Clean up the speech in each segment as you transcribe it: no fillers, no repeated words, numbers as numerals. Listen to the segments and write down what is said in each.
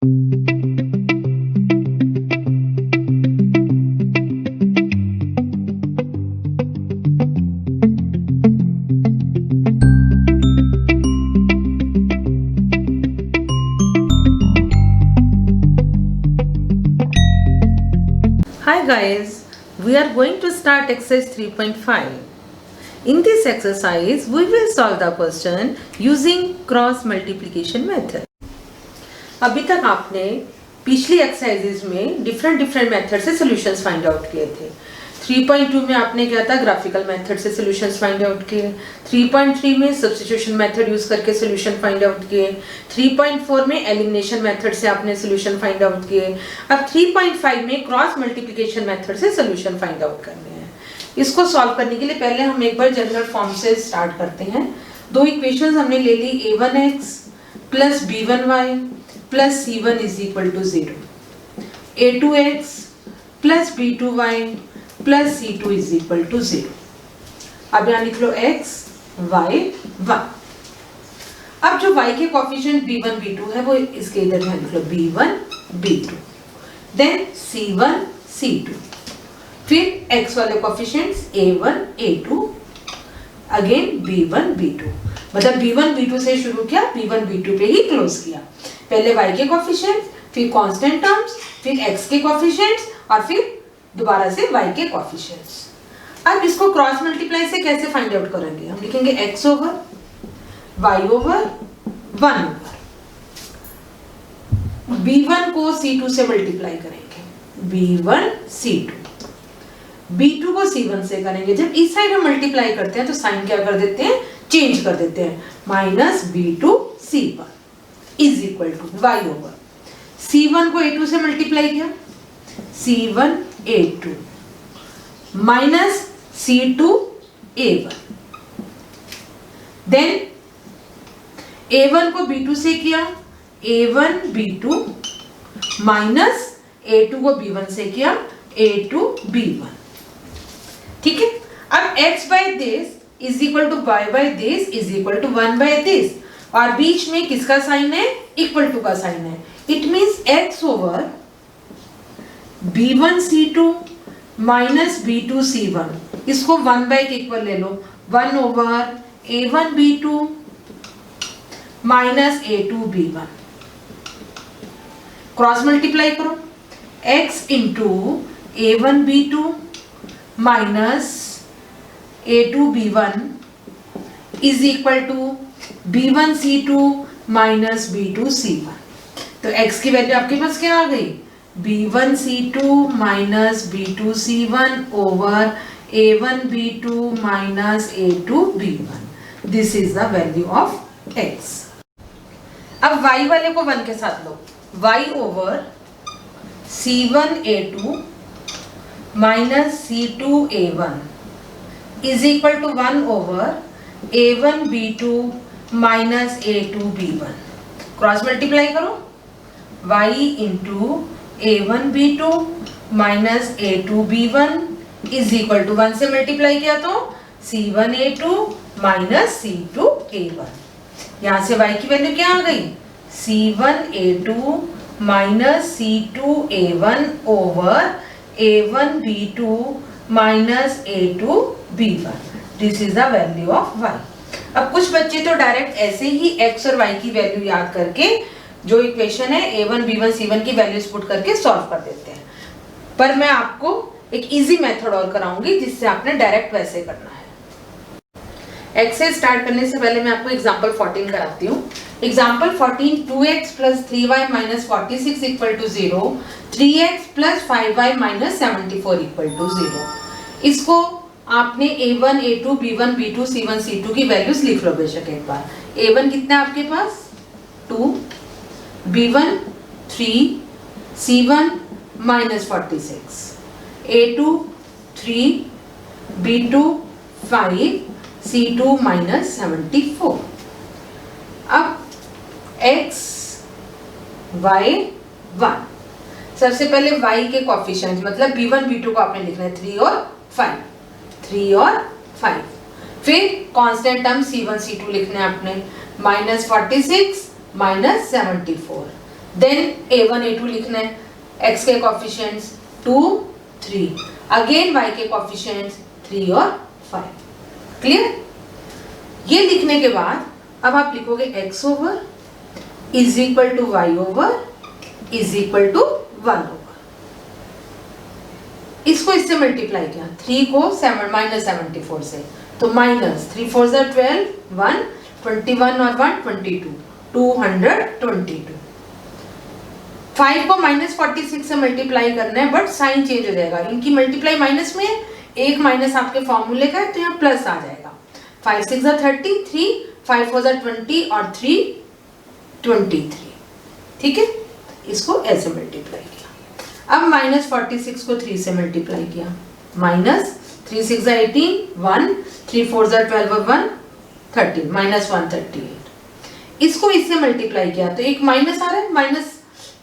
Hi guys, we are going to start exercise 3.5. In this exercise, we will solve the question using cross multiplication method. अभी तक आपने पिछली exercises में different method से solutions find out किए थे। 3.2 में आपने क्या था, ग्राफिकल मेथड से सॉल्यूशंस फाइंड आउट किए। 3.3 में सब्स्टिट्यूशन मेथड यूज करके सॉल्यूशन फाइंड आउट किए। 3.4 में एलिमिनेशन मेथड से आपने सॉल्यूशन फाइंड आउट किए। अब 3.5 में क्रॉस मल्टीप्लिकेशन मेथड से सॉल्यूशन फाइंड आउट करने हैं। इसको सॉल्व करने के लिए पहले हम एक बार जनरल फॉर्म से स्टार्ट करते हैं। दो इक्वेशंस हमने ले ली, a1x plus b1y plus c1 is equal to 0, a2x plus b2y plus c2 is equal to 0। अब यहाँ लिख लो x y 1। अब जो y के कोफिशिएंट b1 b2 है वो इसके इधर यहाँ लिख लो b1 b2, then c1 c2, फिर x वाले coefficients a1 a2, again b1 b2। मतलब b1 b2 से शुरू किया, b1 b2 पे ही क्लोज किया। पहले y के कोफिशिएंट्स, फिर कांस्टेंट टर्म्स, फिर x के कोफिशिएंट्स और फिर दोबारा से y के कोफिशिएंट्स। अब इसको क्रॉस मल्टीप्लाई से कैसे फाइंड आउट करेंगे? हम लिखेंगे x over y over 1 over b1 को c2 से मल्टीप्लाई करेंगे, b1 c2, b2 को c1 से करेंगे। जब इस साइड हम मल्टीप्लाई करते हैं तो साइन क्या कर देते हैं, चेंज कर देते हैं, minus b2 c1 is equal to y over c1 को a2 से मल्टीप्लाई किया, c1 a2 minus c2 a1, then a1 को b2 से किया, a1 b2 माइनस a2 को b1 से किया, a2 b1। ठीक है। अब x by this is equal to y by this is equal to 1 by this, और बीच में किसका साइन है, इक्वल टू का साइन है। It means x over b1 c2 minus b2 c1, इसको 1 बाय के इक्वल ले लो, 1 over a1 b2 minus a2 b1। Cross multiply करो, x into a1 b2 minus a2 b1 is equal to b1 c2 minus b2 c1। तो x की value आपके पास क्या आ गई, b1 c2 minus b2 c1 over a1 b2 minus a2 b1। This is the value of x। अब y वाले को 1 के साथ लो, y over c1 a2 minus c2 a1 is equal to 1 over a1 b2 minus a2 b1। Cross multiply करो, y into a1 b2 minus a2 b1 is equal to 1 से multiply किया तो c1 a2 minus c2 a1। यहाँ से y की value क्या आ गई, c1 a2 minus c2 a1 over a1 b2 minus a2 b1। This is the value of y। अब कुछ बच्चे तो डायरेक्ट ऐसे ही x और y की वैल्यू याद करके जो इक्वेशन है a1 b1 c1 की वैल्यूज पुट करके सॉल्व कर देते हैं, पर मैं आपको एक इजी मेथड और कराऊंगी जिससे आपने डायरेक्ट वैसे करना है। x से स्टार्ट करने से पहले मैं आपको एग्जांपल 14 कराती हूँ। Example 14, 2x plus 3y minus 46 equal to 0, 3x plus 5y minus 74 equal to 0। इसको आपने a1 a2 b1 b2 c1 c2 की वैल्यूज लिख लो बेशक एक बार। a1 कितना है आपके पास, 2, b1 3, c1 minus 46, a2 3, b2 5, c2 minus 74। अब x y 1, सबसे पहले y के कोफिशिएंट मतलब b1 b2 को आपने लिखना है 3 और 5, 3 और 5, फिर कांस्टेंट टर्म c1 c2 लिखने हैं आपने, minus 46 minus 74, then a1 a2 लिखना है, x के कोफिशिएंट्स 2 3, अगेन y के कोफिशिएंट्स 3 और 5। क्लियर? ये लिखने के बाद अब आप लिखोगे x over is equal to y over is equal to 1 over. इसको इससे मल्टीप्लाई किया, 3 को -74 से, तो माइनस 3 4 12, 1 21 और 1 22, 222। 5 को -46 से मल्टीप्लाई करना है, बट साइन चेंज हो जाएगा, इनकी मल्टीप्लाई माइनस में, एक माइनस आपके फॉर्मूले का है तो यहाँ प्लस आ जाएगा। 5 6 30, 3 5 4 20 और 3 23। ठीक है, इसको ऐसे मल्टीप्लाई किया। अब -46 को 3 से मल्टीप्लाई किया, माइनस 3 6 18, 1 3 4 12 और 1 13, -138। इसको इससे मल्टीप्लाई किया तो एक माइनस आ रहा है, माइनस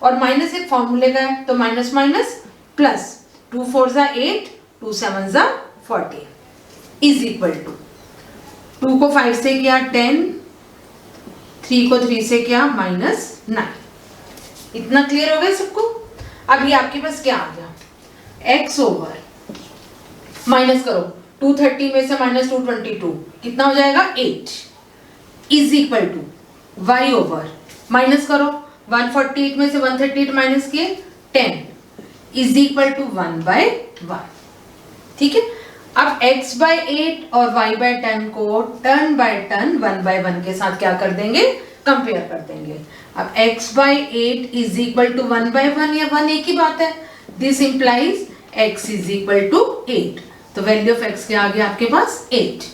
और माइनस एक फॉर्मूले का है तो minus minus plus, 2 4 8, 2 7 14 is equal to 2 को 5 से किया 10, 3 को 3 से किया -9। इतना क्लियर हो गया सबको? अभी आपके पास क्या आ गया, x ओवर माइनस करो 230 में से -222 कितना हो जाएगा 8 is equal to y over minus करो 148 में से 138 माइनस किए 10 इज इक्वल टू 1/1। ठीक है, अब x/8 और y/10 को टर्न बाय टर्न 1/1 के साथ क्या कर देंगे, कंपेयर कर देंगे। अब x/8 इज इक्वल टू 1/1, या 1 एक ही बात है, this implies x is equal to 8, तो वैल्यू ऑफ x क्या आ गया आपके पास 8।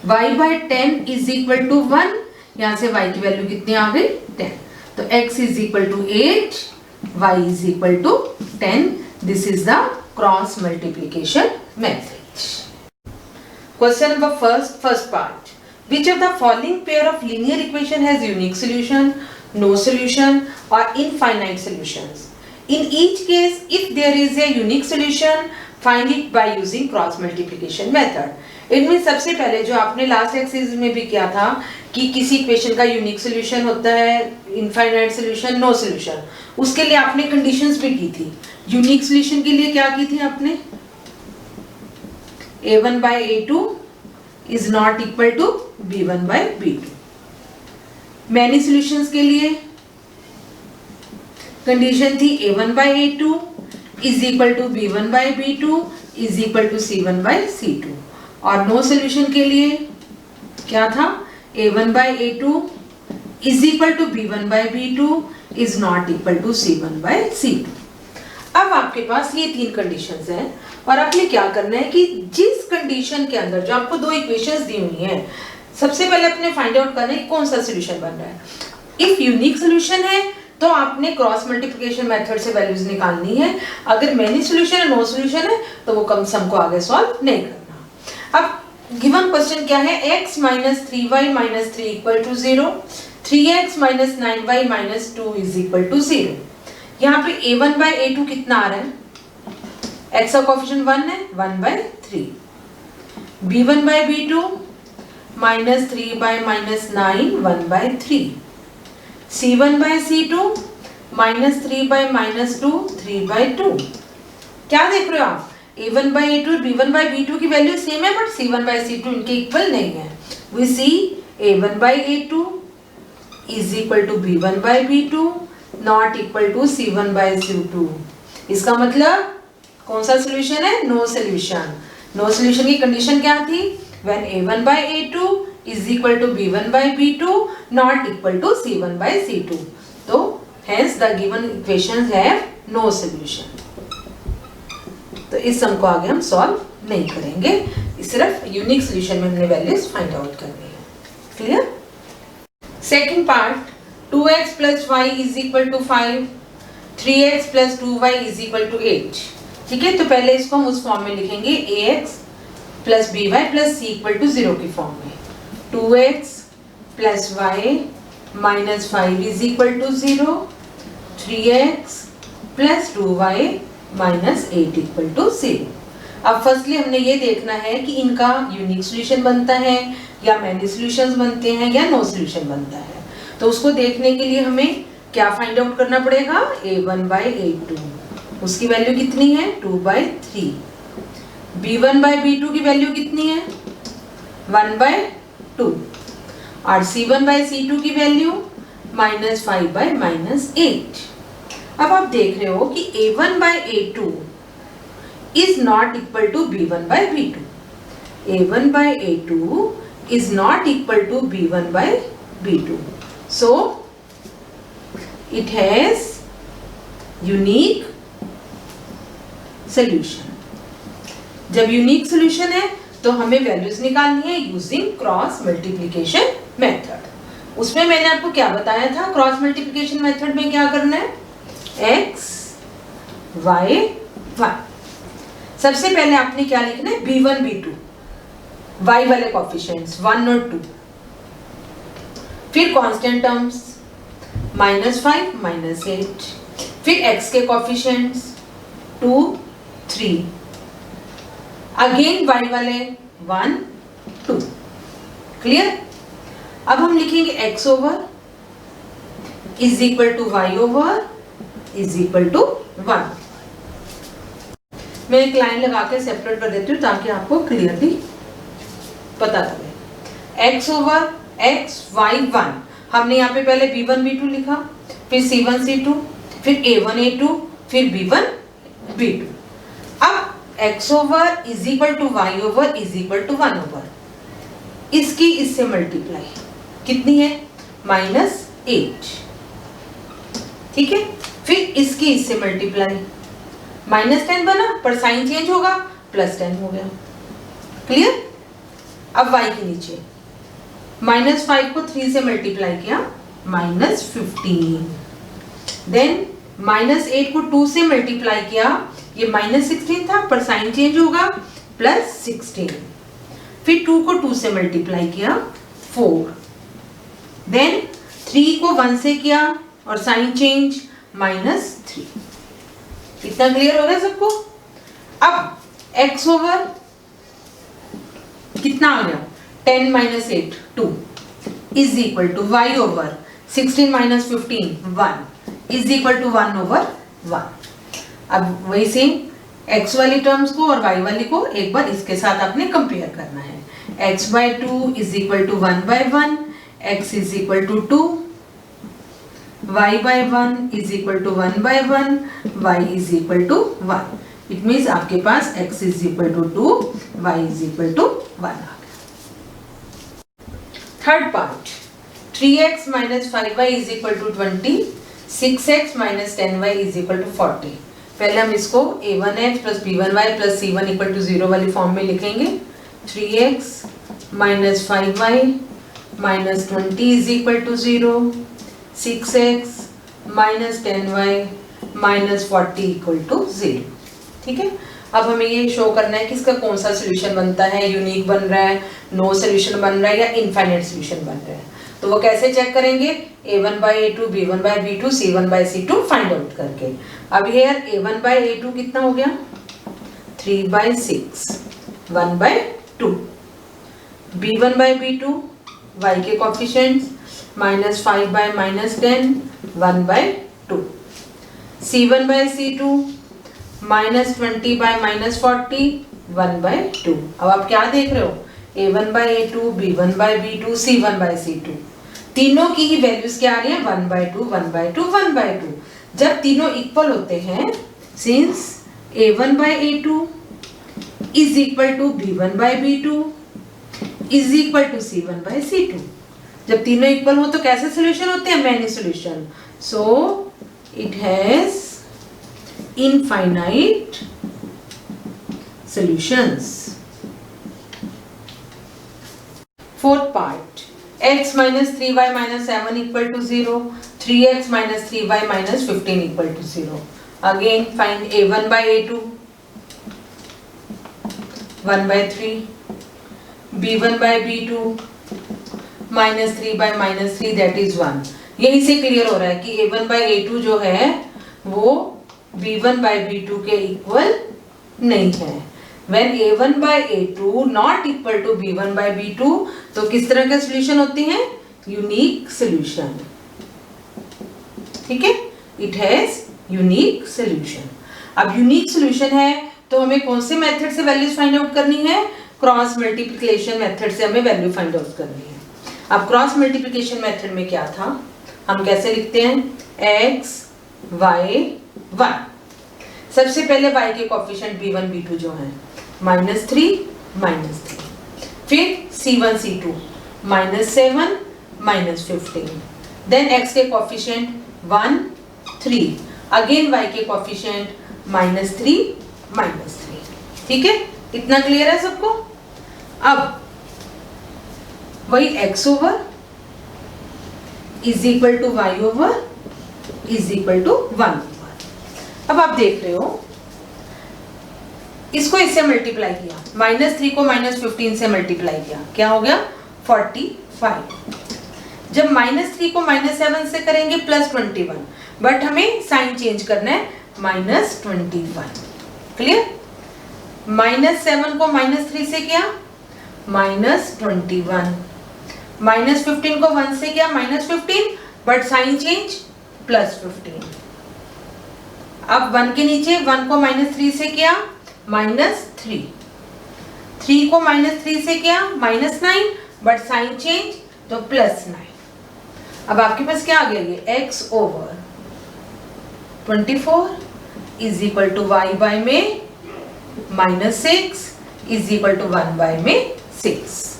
y/10 इज इक्वल टू 1, यहाँ से y की वैल्यू कितनी आ गई 10, तो x is equal to 8, y is equal to 10। This is the cross multiplication method. Question number first part. Which of the following pair of linear equation has unique solution, no solution, or infinite solutions? In each case, if there is a unique solution, find it by using cross multiplication method. इनमें सबसे पहले जो आपने last exercise में भी किया था कि किसी इक्वेशन का यूनिक सोल्यूशन होता है, इनफाइनाइट सोल्यूशन, नो सोल्यूशन, उसके लिए आपने कंडीशंस भी की थी। यूनिक सोल्यूशन के लिए क्या की थी आपने, a1/a2 is not equal to b1/b2। Many solutions के लिए कंडीशन थी a1/a2 is equal to b1/b2 is equal to c1/c2, और नो सॉल्यूशन के लिए क्या था, a1/a2 is equal to b1/b2 is not equal to c1/c2। अब आपके पास ये 3 कंडीशंस हैं, और आपने क्या करना है कि जिस कंडीशन के अंदर जो आपको 2 इक्वेशंस दी हुई हैं, सबसे पहले अपने फाइंड आउट करना है कौन सा सोल्यूशन बन रहा है। इफ यूनिक सोल्यूशन है तो आपने क्रॉस मल्टीप्लिकेशन मेथड से वैल्यूज निकालनी है, अगर मेनी सोल्यूशन है, नो सोल्यूशन है, तो वो कम सम को आगे सॉल्व नहीं करना। अब गिवन क्वेश्चन क्या है, x - 3y - 3 equal to 0, 3x - 9y - 2 is equal to 0। यहाँ पे a1/a2 कितना आ रहा है, x का कोएफिशिएंट 1 है, 1/3, b1/b2 -3 by -9 1/3, c1/c2 -3 by -2 3/2। क्या देख रहे हो आप, a1/a2 b1/b2 की वैल्यू सेम है, बट c1/c2 इनके इक्वल नहीं है। We see a1/a2 is equal to b1/b2 not equal to c1/c2। इसका मतलब कौन सा सोल्यूशन है, नो सोल्यूशन। नो सोल्यूशन की कंडीशन क्या थी, when a1/a2 is equal to b1/b2 not equal to c1/c2, तो hence the given equations have no solution. तो इस सम को आगे हम सॉल्व नहीं करेंगे, सिर्फ यूनिक सोल्यूशन में हमने वैल्यूज फाइंड आउट करनी है। Clear? Second part, 2x plus y is equal to 5, 3x plus 2y is equal to 8। ठीक है, तो पहले इसको हम उस फॉर्म में लिखेंगे, ax plus by plus c equal to 0 की फॉर्म में। 2x plus y minus 5 is equal to 0, 3x plus 2y minus 8 equal to 0। अब फर्स्टली हमने ये देखना है कि इनका यूनिक सॉल्यूशन बनता है या मैनी सॉल्यूशंस बनते हैं या नो सॉल्यूशन बनता है। तो उसको देखने के लिए हमें क्या फाइंड आउट करना पड़ेगा, a1/a2, उसकी वैल्यू कितनी है 2/3, b1/b2 की वैल्यू कितनी है 1/2 और c1/c2 की वैल्यू -5/-8। अब आप देख रहे हो कि a1/a2 is not equal to b1/b2. a1/a2 is not equal to b1/b2. So it has unique solution. जब यूनिक सोल्यूशन है तो हमें वैल्यूज निकालनी है यूजिंग क्रॉस मल्टीप्लिकेशन मेथड। उसमें मैंने आपको क्या बताया था, क्रॉस मल्टीप्लिकेशन मेथड में क्या करना है, x y 1। सबसे पहले आपने क्या लिखना है, b1 b2 y वाले कोएफिशिएंट्स 1 और 2, फिर कांस्टेंट टर्म्स -5 -8, फिर x के कोएफिशिएंट्स 2 3, अगेन y वाले 1 2। क्लियर। अब हम लिखेंगे x over is equal to y over is equal to 1। मैं एक लाइन लगा के सेपरेट कर देती हूँ ताकि आपको क्लियरली पता लगे। x ओवर x y 1, हमने यहाँ पे पहले b1 b2 लिखा, फिर c1 c2, फिर a1 a2, फिर b1 b2। अब x over is equal to y over is equal to 1 over, इसकी इससे मल्टीप्लाई कितनी है -8, ठीक है। फिर इसकी इससे मल्टीप्लाई -10 बना पर साइन चेंज होगा +10 हो गया। क्लियर। अब y के नीचे -5 को 3 से मल्टीप्लाई किया -15, देन -8 को 2 से मल्टीप्लाई किया, ये -16 था पर साइन चेंज होगा +16, फिर 2 को 2 से मल्टीप्लाई किया 4, देन 3 को 1 से किया और साइन चेंज -3। इतना क्लियर हो गया सबको। अब x ओवर कितना आ गया 10 -8 2 is equal to y over 16 -15 1 is equal to 1 over 1। अब वही सेम x वाली टर्म्स को और y वाली को एक बार इसके साथ आपने कंपेयर करना है। x/2 is equal to 1/1, x is equal to 2, y/1 is equal to 1/1, y is equal to 1। It means आपके पास x is equal to 2, y is equal to 1 आ गया। Third part 3x - 5y is equal to 20, 6x - 10y is equal to 40। पहले हम इसको a1x + b1y + c1 = 0 वाली form में लिखेंगे। 3x - 5y - 20 is equal to 0, 6x - 10y - 40 equal to 0। ठीक है। अब हमें ये शो करना है कि इसका कौन सा सोल्यूशन बनता है, यूनिक बन रहा है, नो सोल्यूशन बन रहा है या इनफाइनाइट सोल्यूशन बन रहा है। तो वो कैसे चेक करेंगे, a1/a2 b1/b2 c1/c2 find out करके। अब ये a1/a2 कितना हो गया 3/6 1/2, b1/b2 y के कोएफिशिएंट्स -5/-10 1/2, c1/c2 -20/-40 1/2। अब आप क्या देख रहे हो, a1/a2 b1/b2 c1/c2 तीनों की ही वैल्यूज क्या आ रही है 1/2 1/2 1/2। जब तीनों इक्वल होते हैं, since a1/a2 is equal to b1/b2 is equal to c1/c2। जब तीनों इक्वल हो तो कैसे सोल्यूशन होते हैं, many solution. So it has infinite solutions। Fourth part, x - 3y - 7 equal to 0, 3x - 3y - 15 equal to 0। Again find a1/a2 1/3, b1/b2 -3/-3 that is 1। यहीं से clear हो रहा है कि a1/a2 जो है वो b1/b2 के इक्वल नहीं है। When a1/a2 not equal to b1/b2 तो किस तरह के सोल्यूशन होते हैं, यूनिक सोल्यूशन। ठीक है, इट हैज यूनिक सोल्यूशन। अब यूनिक सोल्यूशन है तो हमें कौन से मेथड से वैल्यूज फाइंड आउट करनी है? क्रॉस मल्टीप्लिकेशन मेथड से हमें वैल्यू फाइंड आउट करनी है। अब क्रॉस मल्टीप्लिकेशन मेथड में क्या था, हम कैसे लिखते हैं? x y 1। सबसे पहले y के कोएफिशिएंट b1 b2 जो है -3 -3, फिर c1 c2 -7 -15, देन x के कोएफिशिएंट 1 3, अगेन y के कोएफिशिएंट -3 -3। ठीक है, इतना क्लियर है सबको? अब वही x over is equal to y over is equal to 1 over. अब आप देख रहे हो, इसको इससे मल्टीप्लाई किया, -3 को -15 से मल्टीप्लाई किया, क्या हो गया? 45। जब -3 को -7 से करेंगे +21, बट हमें साइन चेंज करना है, -21। क्लियर? -7 को -3 से किया, -21, -15 को 1 से किया, -15, बट साइन चेंज +15। अब 1 के नीचे 1 को -3 से किया, -3, 3 को -3 से किया, -9, बट साइन चेंज तो +9। अब आपके पास क्या आ गया? ये x over 24 is equal to y by में -6 इज इक्वल टू 1 बाय में 6।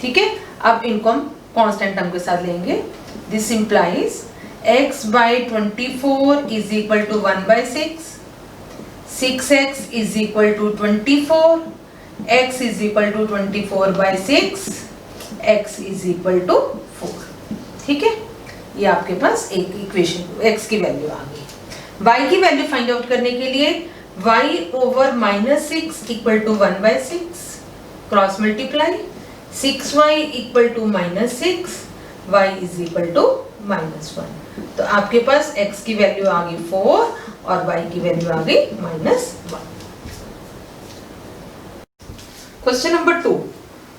ठीक है, अब इनको हम कांस्टेंट टर्म के साथ लेंगे। दिस इंप्लाइज x बाय 24 is equal to 1 by 6, 6x is equal to 24, x is equal to 24 by 6, x is equal to 4। ठीक है, ये आपके पास एक इक्वेशन x की वैल्यू आ गई। y की वैल्यू फाइंड आउट करने के लिए y over -6 equal to 1 by 6, cross multiply 6y equal to -6, y is equal to -1। तो आपके पास x की वैल्यू आ गई 4 और y की वैल्यू आ गई -1। Question number 2,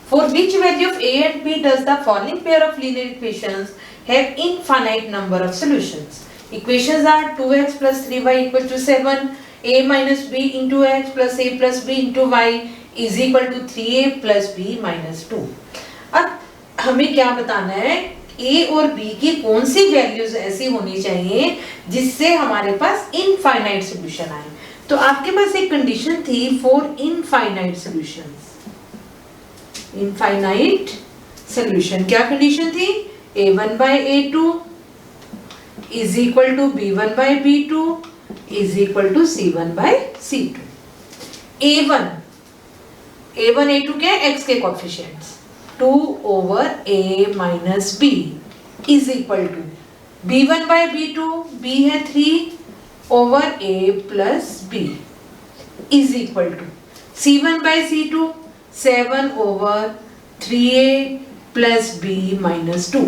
for which value of a and b does the following pair of linear equations have infinite number of solutions? Equations are 2x plus 3y equal to 7, a minus b into x plus a plus b into y is equal to 3a plus b minus 2। अब हमें क्या बताना है? a और b की कौन सी values ऐसी होनी चाहिए जिससे हमारे पास इनफाइनाइट सॉल्यूशन आए। तो आपके पास एक कंडीशन थी for infinite solutions. Infinite solution क्या कंडीशन थी? a1 by a2 is equal to b1 by b2 is equal to c1 by c2। a1 a2 क्या है? x के coefficients 2 over a minus b is equal to b1 by b2, b है 3 over a plus b is equal to c1 by c2, 7 over 3a plus b minus 2।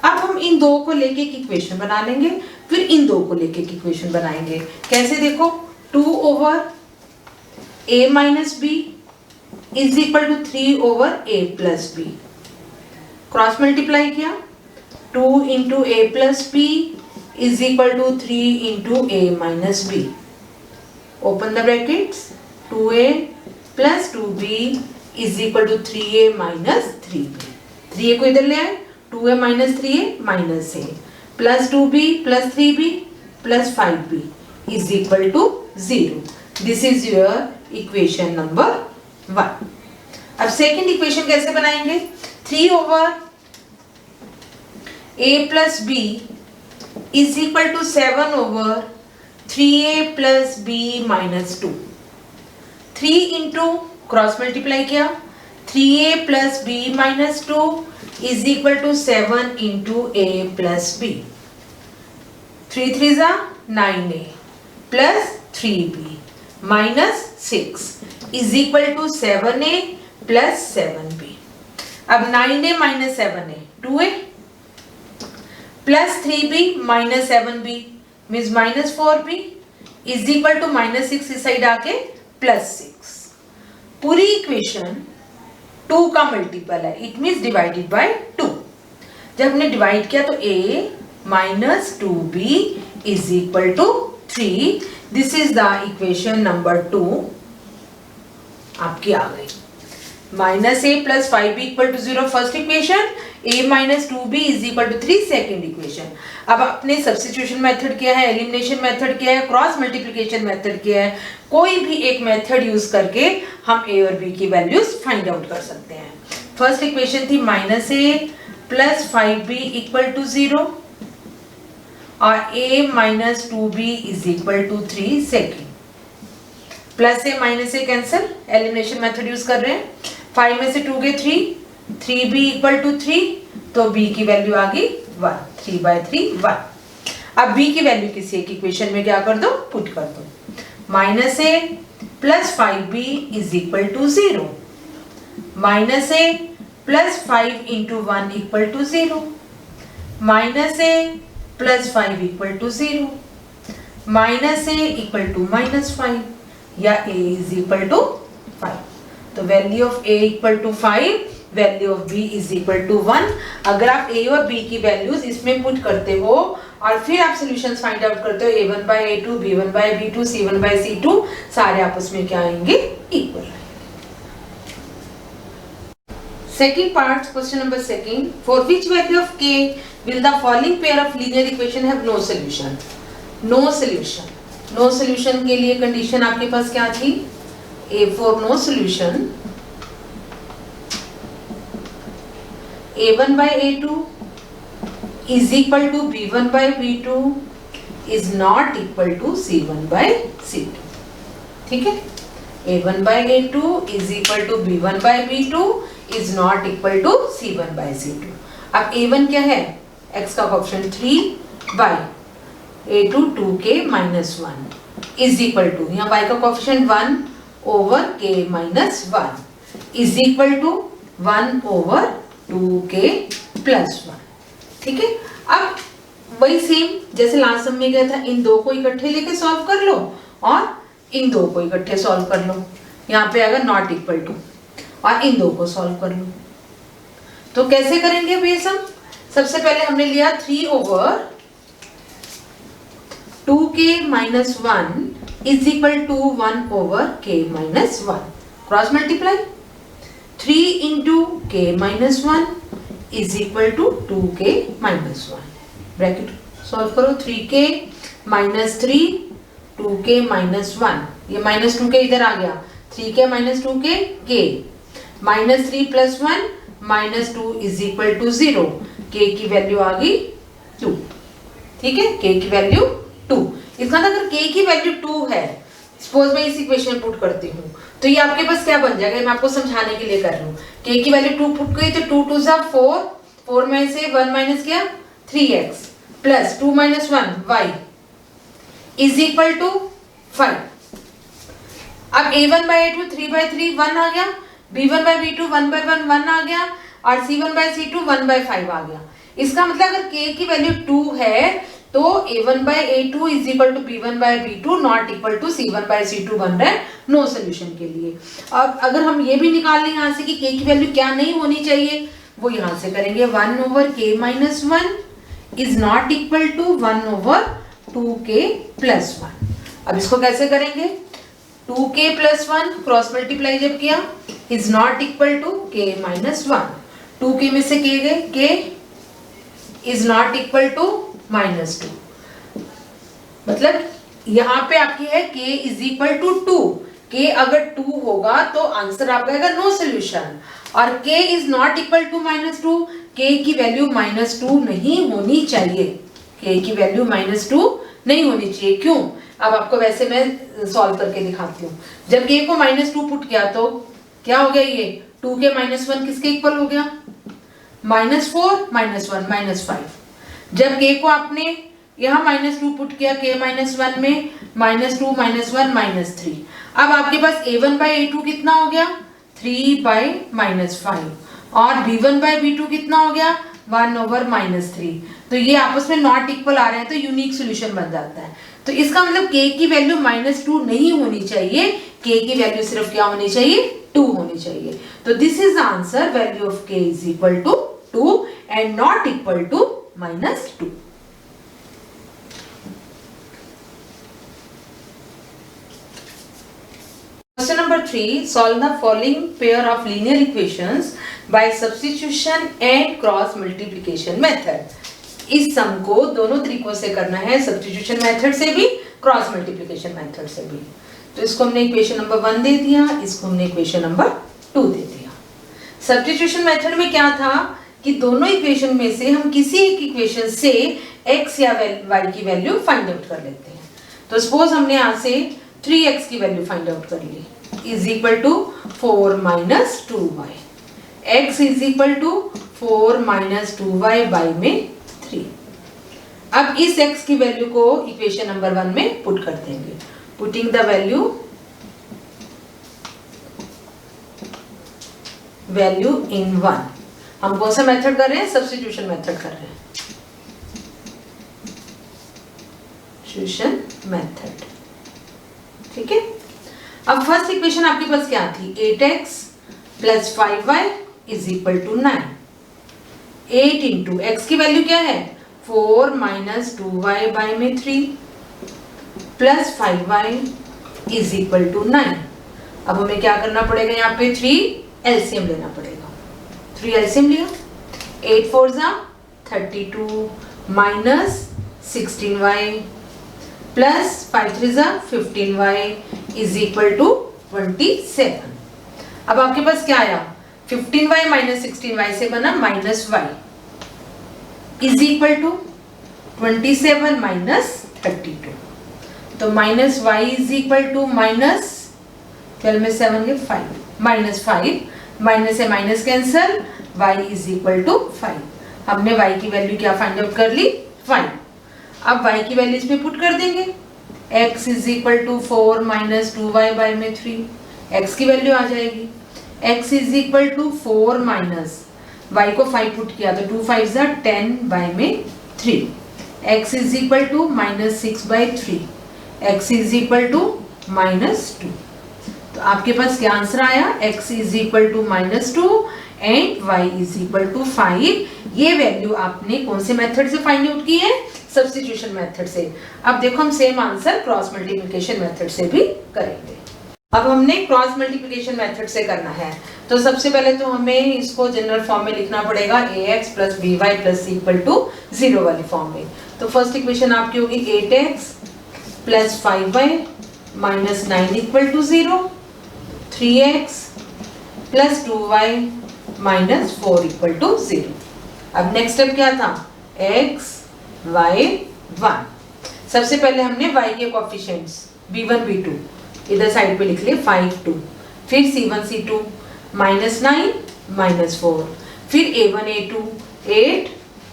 अब हम इन दो को लेके एक इक्वेशन बना लेंगे, फिर इन दो को लेके एक इक्वेशन बनाएंगे। कैसे? देखो, 2 over a minus b is equal to 3 over a plus b, cross multiply किया, 2 into a plus b is equal to 3 into a minus b, open the brackets, 2a plus 2b is equal to 3a minus 3b। 3a को इधर ले आए, 2a minus 3a minus a plus 2b plus 3b plus 5b is equal to 0। This is your equation number 1। अब second equation कैसे बनाएंगे? 3 over a plus b is equal to 7 over 3a plus b minus 2। 3 into cross multiply किया, 3a plus b minus 2 is equal to 7 into a plus b। 3 3 जा 9a plus 3b minus 6 is equal to 7a plus 7b। अब 9a minus 7a 2a plus 3b minus 7b means minus 4b is equal to minus 6 इस side आके plus 6। पूरी equation 2 का multiple है, it means divided by 2। जब हमने divide किया तो a minus 2b is equal to 3. This is the equation number 2 आपकी आ गई. Minus a plus 5b equal to 0 first equation, a minus 2b is equal to 3 second equation. अब अपने substitution method क्या है, एलिमिनेशन मेथड क्या है, cross multiplication method क्या है, कोई भी एक मेथड यूज करके हम a और b की वैल्यूज फाइंड आउट कर सकते हैं. फर्स्ट इक्वेशन थी minus a plus 5b equal to 0 और a minus 2b is equal to 3 second. Plus a minus a cancel, elimination method use कर रहे हैं. 5 में से 2 गए 3, 3b इक्वल टू 3, तो b की वैल्यू आ गई 1, 3/3 1. अब b की वैल्यू किसी एक इक्वेशन में क्या कर दो, पुट कर दो. Minus a plus 5b is equal to 0, minus a plus 5 into 1 equal to 0, minus a plus 5 equal to 0, minus a equal to minus 5 या a इज इक्वल टू 5. तो value of a equal to 5, value of b is equal to 1. अगर आप a और b की values इसमें put करते हो और फिर आप सॉल्यूशंस फाइंड आउट करते हो, a1/a2, b1/b2, c1/c2, सारे आपस में क्या आएंगे, equal. Second part, question number second. For which value of k will the following pair of linear equation have no solution? No solution. No solution के लिए condition आपके पास क्या थी, a for no solution, a1/a2 is equal to b1/b2 is not equal to c1/c2. ठीक है, a1/a2 is equal to b1/b2 is not equal to c1/c2. अब a1 क्या है, x का option 3 by a2 2k minus 1 is equal to, यहाँ y का coefficient 1 over k minus 1 is equal to 1 over 2k plus 1. ठीक है, अब वही सेम जैसे लास्ट सम में गया था, इन दो को इकट्ठे लेके सॉल्व कर लो और इन दो को इकट्ठे सॉल्व कर लो. यहाँ पे अगर नॉट इक्वल टू, और इन दो को सॉल्व कर लो. तो कैसे करेंगे अब ये सम, सबसे पहले हमने लिया 3 over 2k minus 1 is equal to 1 over k minus 1. Cross multiply. 3 into k minus 1 is equal to 2k minus 1. Bracket solve करो. 3k minus 3 2k minus 1. ये minus 2k इधर आ गया. 3k minus 2k k minus 3 plus 1 minus 2 is equal to 0. k की value आ गई 2. ठीक है, k की वैल्यू 2. इसका मतलब अगर k की वैल्यू 2 है, सपोज मैं इस इक्वेशन पुट करती हूँ, तो ये आपके पास क्या बन जाएगा, मैं आपको समझाने के लिए कर रही हूँ. k की वैल्यू 2 पुट करी तो 2 2 जा 4, 4 में से 1 माइनस किया 3x plus 2 minus 1 y is equal to 5. अब a1/a2 3/3 1 आ गया, b1/b2 1/1 1 आ गया और c1/c2 1/5 आ गया. इसका मतलब अगर k की वैल्यू 2 है तो a1/a2 is equal to b1/b2 not equal to c1/c2 बन रहा है नो सोल्यूशन के लिए. अब अगर हम ये भी निकाल लें यहाँ से कि k की वैल्यू क्या नहीं होनी चाहिए, वो यहाँ से करेंगे 1 over k minus 1 is not equal to 1 over 2k plus 1. अब इसको कैसे करेंगे, 2k plus 1 क्रॉस मल्टीप्लाई जब किया is not equal to k minus 1. 2k में से k गए, k is not equal to -2. मतलब यहाँ पे आपकी है k is equal to 2. k अगर 2 होगा तो आंसर आपका आएगा नो सोल्यूशन. और k is not equal to -2, k की वैल्यू -2 नहीं होनी चाहिए. k की वैल्यू -2 नहीं होनी चाहिए. क्यों, अब आपको वैसे मैं सॉल्व करके दिखाती हूँ. जब k को -2 पुट किया तो क्या हो गया, ये 2k - 1 किसके इक्वल हो गया, -4 -1 -5. जब k को आपने यहाँ -2 पुट किया k -1 में -2 -1 -3. अब आपके पास a1/a2 कितना हो गया 3/-5 और b1/b2 कितना हो गया 1 over -3. तो ये आपस में नॉट इक्वल आ रहे हैं तो यूनिक सॉल्यूशन बन जाता है. तो इसका मतलब k की वैल्यू -2 नहीं होनी चाहिए, k की वैल्यू सिर्फ क्या होनी चाहिए 2 होनी चाहिए. तो this is the answer, value of k is equal to 2 and not equal to -2. Question number 3, solve the following pair of linear equations by substitution and cross multiplication method. इस सम को दोनों तरीकों से करना है, सब्स्टिट्यूशन मेथड से भी, cross multiplication method से भी। तो इसको हमने इक्वेशन नंबर 1 दे दिया, इसको हमने इक्वेशन नंबर 2 दे दिया। सब्स्टिट्यूशन मेथड में क्या था कि दोनों इक्वेशन में से हम किसी एक इक्वेशन से x या y की वैल्यू फाइंड आउट कर लेते हैं। तो सपोज हमने यहाँ से 3x की वैल्यू फाइंड आउट कर ली, is equal to 4 minus 2y, x is equal to 4 minus 2y by में 3। अब इस x की वैल्यू को इक्वेशन नंबर 1 में पुट कर देंगे, पुटिंग द वैल्यू इन 1। हम कौन सा मेथड कर रहे हैं? सब्स्टिट्यूशन मेथड कर रहे हैं, सब्स्टिट्यूशन मेथड। ठीक है, अब फर्स्ट इक्वेशन आपके पास क्या थी? 8x plus 5y is equal to 9। 8 into x की वैल्यू क्या है? 4 माइनस 2y बाई में 3 plus 5y is equal to 9। अब हमें क्या करना पड़ेगा? यहाँ पे 3 एलसीएम लेना पड़ेगा। 3 एलसीएम लिया, 8 4 जा 32 माइनस 16y प्लस 5 3 जा 15y इज इक्वल टू 27। अब आपके पास क्या आया? 15y माइनस 16y से बना minus y is equal to 27 minus 32। तो minus y is equal to minus 12 में 7 के 5 माइनस 5, माइनस से minus cancel, y is equal to 5। हमने y की वैल्यू क्या फाइंड आउट कर ली? 5। अब y की वैल्यू इसमें पुट कर देंगे, x is equal to 4 minus 2y by में 3, x की वैल्यू आ जाएगी, x is equal to 4 minus y को 5 पुट किया तो 2 5 जा 10 बाई में 3, x is equal to minus 6 by 3, x is equal to minus 2। तो आपके पास क्या आंसर आया? x is equal to minus 2 and y is equal to 5। ये वैल्यू आपने कौन से मेथड से फाइंड आउट की है? सब्स्टिट्यूशन मेथड से। अब देखो हम same answer cross multiplication method से भी करेंगे। अब हमने क्रॉस मल्टीप्लिकेशन मेथड से करना है, तो सबसे पहले तो हमें इसको जनरल फॉर्म में लिखना पड़ेगा, ax plus by plus equal to 0 वाली फॉर्म में। तो फर्स्ट इक्वेशन आपकी होगी 8x plus 5y minus 9 equal to 0, 3x plus 2y minus 4 equal to 0। अब नेक्स्ट स्टेप क्या था? x y 1। सबसे पहले हमने y के कोएफिशिएंट्स b1 b2 इधर साइड पे लिख लिए 5 2, फिर c1 c2 माइनस 9 माइनस 4, फिर a1 a2 8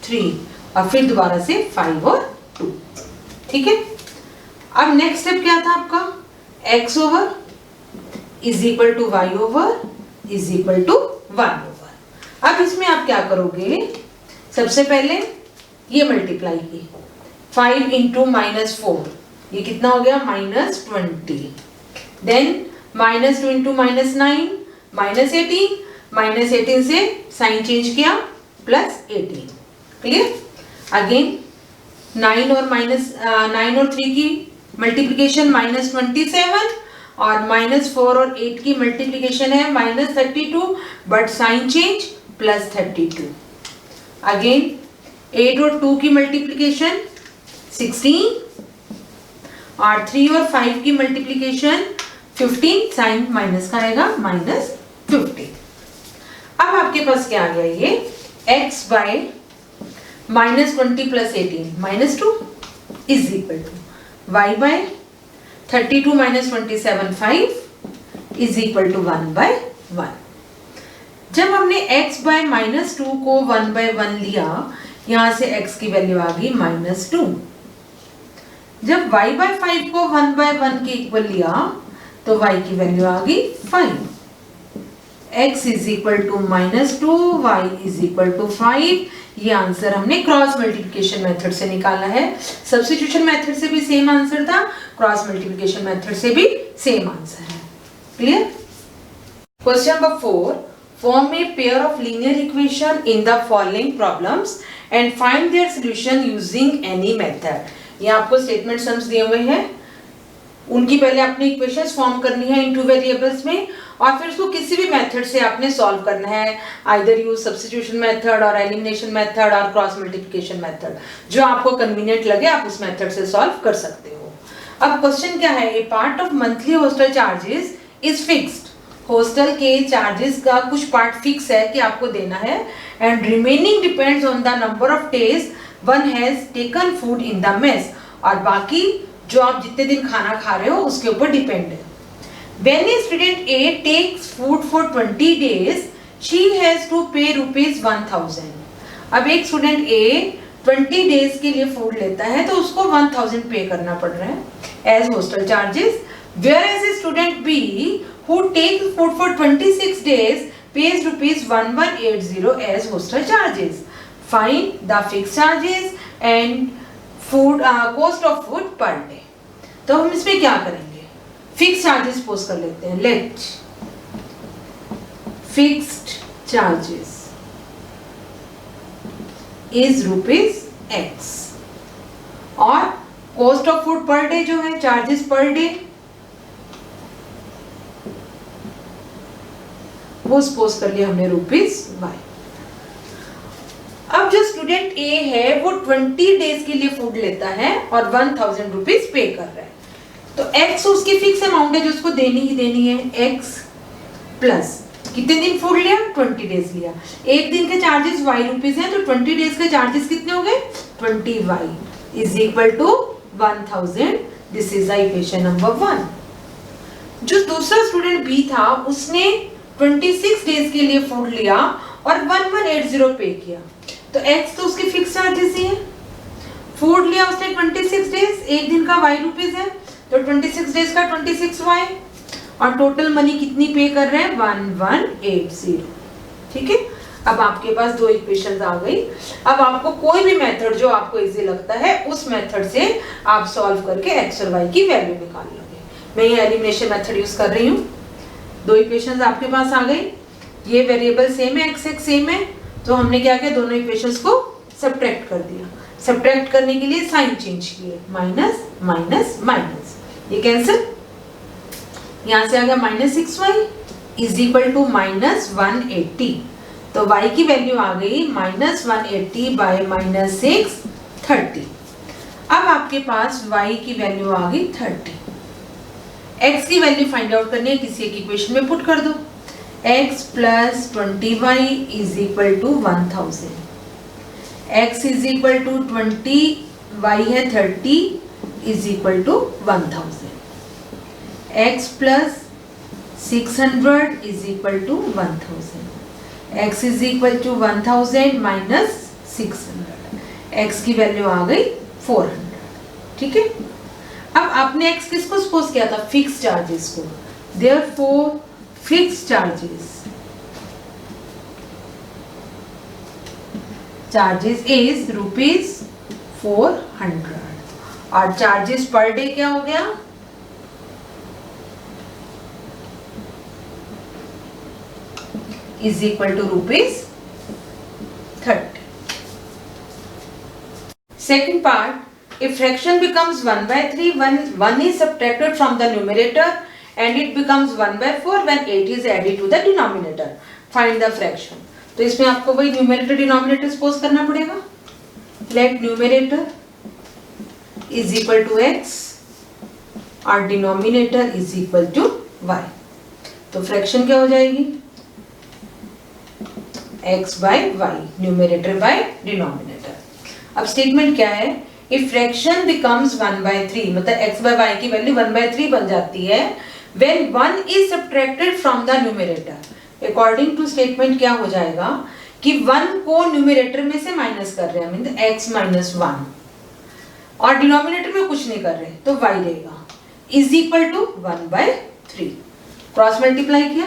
3 और फिर दोबारा से 5 और 2। ठीक है, अब नेक्स्ट स्टेप क्या था आपका? x over is equal to y over is equal to 1 over. अब इसमें आप क्या करोगे? सबसे पहले ये मल्टीप्लाई की 5 इंटू माइनस 4, ये कितना हो गया? Minus 20। Then minus 2 into minus 9 minus 18, minus 18 से साइन चेंज किया प्लस 18। क्लियर? अगेन 9 और माइनस 9 और 3 की मल्टीप्लिकेशन माइनस 27 और माइनस 4 और 8 की मल्टीप्लिकेशन है minus 32, but sign change plus 32। Again 8 और 2 की मल्टीप्लिकेशन 16 और 3 और 5 की मल्टीप्लिकेशन 15, साइन माइनस का आएगा माइनस 15। अब आपके पास क्या आ गया? ये x by minus 20 plus 18 minus 2 is equal to y by 32 minus 27 5 is equal to 1 by 1। जब हमने x बाय माइनस 2 को 1 बाय 1 लिया, यहां से x की वैल्यू आ गई माइनस 2। जब y बाय 5 को 1 बाय 1 के इक्वल लिया तो y की वैल्यू आ गई 5। x is equal to minus 2, y is equal to 5। ये आंसर हमने क्रॉस मल्टीप्लिकेशन मेथड से निकाला है। सब्स्टिट्यूशन मेथड से भी सेम आंसर था, क्रॉस मल्टीप्लिकेशन मेथड से भी सेम आंसर है। Clear? Question number 4, form a pair of linear equation in the following problems and find their solution using any method. ये आपको स्टेटमेंट सम्स दिए हुए हैं, उनकी पहले अपनी इक्वेशंस फॉर्म करनी है इन टू वेरिएबल्स में, और फिर उसको किसी भी मेथड से आपने सॉल्व करना है, आइदर यूज सब्स्टिट्यूशन मेथड और एलिमिनेशन मेथड और क्रॉस मल्टीप्लिकेशन मेथड, जो आपको कन्वीनियंट लगे आप उस मेथड से सॉल्व कर सकते हो। अब क्वेश्चन क्या है, a part of monthly hostel charges is fixed, hostel के चार्जेस का कुछ पार्ट फिक्स है कि आपको देना है, and remaining depends on the number of days one has taken food in the mess, और बाकी जो आप जितने दिन खाना खा रहे हो उसके ऊपर डिपेंड है। When a student A takes food for 20 days, she has to pay ₹1000. अब एक स्टूडेंट A 20 डेज के लिए फूड लेता है तो उसको 1000 पे करना पड़ रहा है as hostel charges, whereas a student B who takes food for 26 days pays ₹1180 as hostel charges. Find the fixed charges and food cost of food per day. तो हम इसमें क्या करेंगे, फिक्स चार्जेस पोज कर लेते हैं। Let fixed charges is ₹X, और cost of food per day जो है, चार्जेस पर डे, वो सपोज कर लिया हमने ₹Y। अब जो स्टूडेंट ए है वो 20 डेज के लिए फूड लेता है और 1000 रुपीज पे कर रहा है, तो x उसकी फिक्स अमाउंट है जो उसको देनी ही देनी है, x प्लस कितने दिन फूड लिया, 20 डेज लिया, एक दिन के चार्जेस y रुपीज हैं, तो 20 डेज के चार्जेस कितने हो गए, 20y is equal to 1000। This is the equation number 1। जो दूसरा स्टूडेंट बी था उसने 26 डेज के लिए फूड लिया और 1180 पे किया, तो x तो उसकी फिक्स चार्जेस ही है, फूड लिया उसने 26 डेज, एक दिन का y रुपीज है, तो 26 डेज का 26y, और टोटल मनी कितनी पे कर रहे हैं, 1180। ठीक है, अब आपके पास दो इक्वेशंस आ गई। अब आपको कोई भी मेथड जो आपको इजी लगता है उस मेथड से आप सॉल्व करके x और y की वैल्यू निकाल लोगे। मैं ये एलिमिनेशन मेथड यूज कर रही हूँ। दो इक्वेशंस आपके पास आ गई, ये वेरिएबल सेम है, x सेम है, तो हमने क्या किया, दोनों इक्वेशंस को सब्ट्रैक्ट कर दिया। सब्ट्रैक्ट करने के लिए साइन चेंज किए, माइनस माइनस माइनस, ये कैंसिल, यहां से आ गया -6y इज इक्वल टू -180, तो y की वैल्यू आ गई -180 बाय -6 30। अब आपके पास y की वैल्यू आ गई 30। x की वैल्यू फाइंड आउट करनी है, किसी एक इक्वेशन में पुट कर दो, x plus 20y is equal to 1000, x is equal to 20, y है 30 is equal to 1000, x plus 600 is equal to 1000, x is equal to 1000 minus 600, x की वैल्यू आ गई 400। ठीक है, अब आपने x किसको सपोज किया था, फिक्स चार्जेस को, देयरफॉर फिक्स चार्जेस इज ₹400, और चार्जेस पर डे क्या हो गया, is equal to ₹30। Second part, if fraction becomes 1/3 when 1 is subtracted from the numerator and it becomes 1/4 when 8 is added to the denominator. Find the fraction. तो इसमें आपको वही numerator denominator suppose करना पड़ेगा। Let numerator is equal to x और denominator is equal to y. तो fraction क्या हो जाएगी, x by y, numerator by denominator. अब स्टेटमेंट क्या है, इफ फ्रैक्शन बिकम्स 1/3, मतलब x by y की वैल्यू 1/3 बन जाती है when 1 is subtracted from the numerator. According to statement क्या हो जाएगा कि 1 को न्यूमरेटर में से माइनस कर रहे हैं, मीन x minus 1, और डिनोमिनेटर में कुछ नहीं कर रहे तो y रहेगा, is equal to 1/3। Cross multiply किया,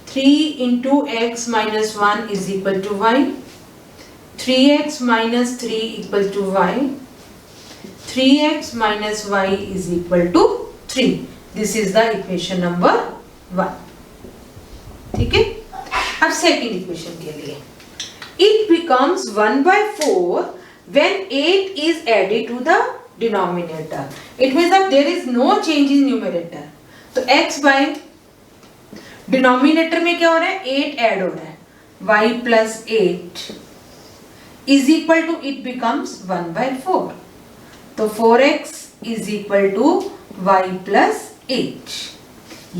3 into x minus 1 is equal to y, 3x minus 3 equal to y, 3x minus y is equal to 3. This is the equation number 1. ठीक है, अब सेकेंड इक्वेशन के लिए, it becomes 1/4 when 8 is added to the denominator, it means अब there is no change in numerator. तो x by denominator में क्या हो रहा है, 8 ऐड हो रहा है, y plus 8 is equal to, it becomes 1/4। तो 4x is equal to y plus 8